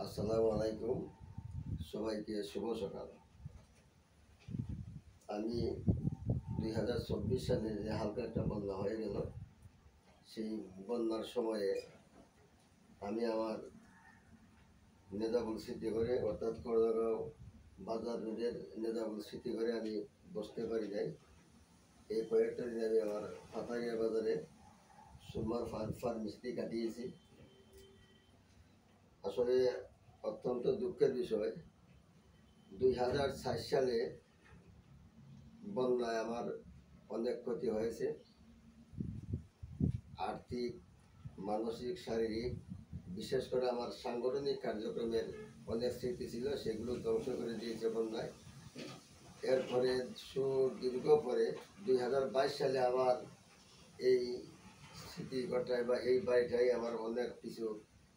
আসসালামু আলাইকুম, সবাইকে শুভ সকাল। আমি 2024 সালে যে হালকা একটা বন্যা হয়ে গেল, সেই বন্যার সময়ে আমি আমার নেদাবুল স্মৃতি করে অর্থাৎ করদগাঁও বাজার রোডের নেদাবুল স্মৃতি করে আমি বসতে পারি নাই। এই কয়েকটা দিন আমি আমার ফাতারিয়া বাজারে সুরমার ফার্মেসিতে কাটিয়েছি। আসলে অত্যন্ত দুঃখের বিষয়, 2004 সালে বন্যায় আমার অনেক ক্ষতি হয়েছে। আর্থিক, মানসিক, শারীরিক, বিশেষ করে আমার সাংগঠনিক কার্যক্রমের অনেক স্মৃতি ছিল, সেগুলো ধ্বংস করে দিয়েছে বন্যায়। এরপরে সুদীর্ঘ পরে 2022 সালে আমার এই স্মৃতি ঘটায় বা এই বাড়িটাই আমার অনেক কিছু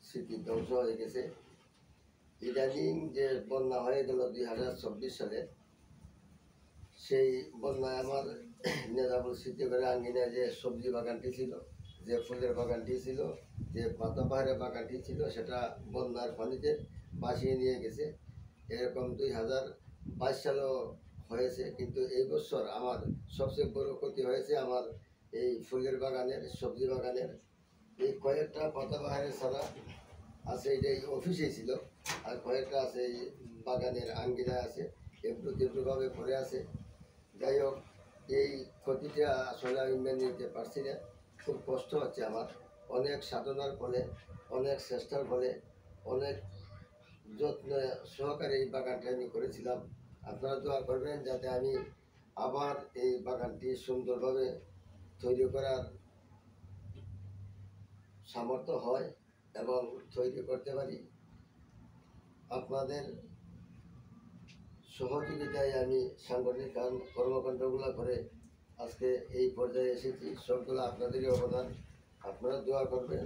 স্মৃতি ধ্বংস হয়ে গেছে। ইদানিং যে বন্যা হয়ে গেল 2024 সালে, সেই বন্যায় আমার নেদাবুল স্মৃতি করে আঙ্গিনায় যে সবজি বাগানটি ছিল, যে ফুলের বাগানটি ছিল, যে পাতাবাহারের বাগানটি ছিল, সেটা বন্যার পানিতে ভাসিয়ে নিয়ে গেছে। এরকম 2022 সালেও হয়েছে, কিন্তু এই বছর আমার সবচেয়ে বড় ক্ষতি হয়েছে আমার এই ফুলের বাগানের, সবজি বাগানের। এই কয়েকটা পাতাবাহারের ছাড়া আছে, এটা এই অফিসেই ছিল, আর কয়েকটা আছে এই বাগানের আঙ্গিনায় আছে, একটু তীব্রভাবে পড়ে আছে। যাই হোক, এই ক্ষতিটা আসলে আমি মেনে নিতে পারছি না, খুব কষ্ট হচ্ছে আমার। অনেক সাধনার ফলে, অনেক চেষ্টার ফলে, অনেক যত্ন সহকারে এই বাগানটা আমি করেছিলাম। আপনারা দোয়া করবেন যাতে আমি আবার এই বাগানটি সুন্দরভাবে তৈরি করার সামর্থ্য হয় এবং তৈরি করতে পারি। আপনাদের সহযোগিতায় আমি সাংগঠনিক কর্মকাণ্ডগুলো করে আজকে এই পর্যায়ে এসেছি। সবগুলো আপনাদেরই অবদান। আপনারা দোয়া করবেন,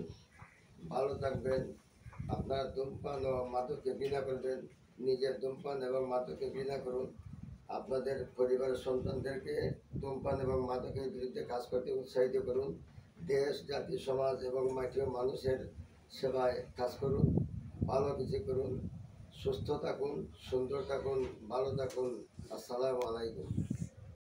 ভালো থাকবেন। আপনারা ধূমপান ও মাদককে ঘৃণা করবেন, নিজের ধূমপান এবং মাদককে ঘৃণা করুন। আপনাদের পরিবারের সন্তানদেরকে ধূমপান এবং মাদকের বিরুদ্ধে কাজ করতে উৎসাহিত করুন। দেশ, জাতি, সমাজ এবং মাটির মানুষের সেবায় কাজ করুন, ভালো কিছু করুন। সুস্থ থাকুন, সুন্দর থাকুন, ভালো থাকুন। আসসালামু আলাইকুম।